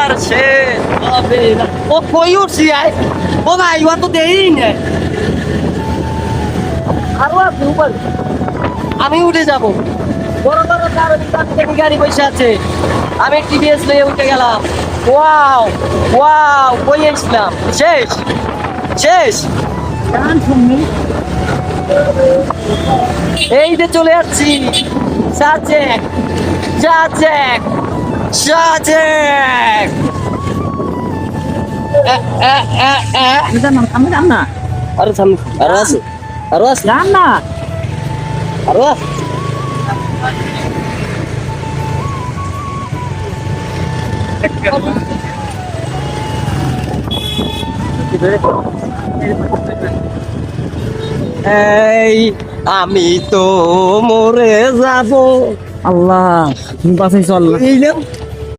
আর শেষ হবে না। ও কই উঠছি আয়, ও ভাই ও তো দেই না। আরো আছে উপর, আমি উঠে যাব। বড় বড় গাড়ি বসে আছে, আমি টিভিএস নিয়ে উঠে গেলাম। ওয়াও ওয়াও, কই আসলাম, শেষ শেষ। এই যে চলে যাচ্ছি, সাজেক সাজেক সাজেক। আমি জান না আরো সামনে, আরো আছে, আরো আছে, জান না আরো আছে। এই আমি তো মরে যাব। আল্লাহ তুমি বাঁচাইছো আল্লাহ। এই নাও।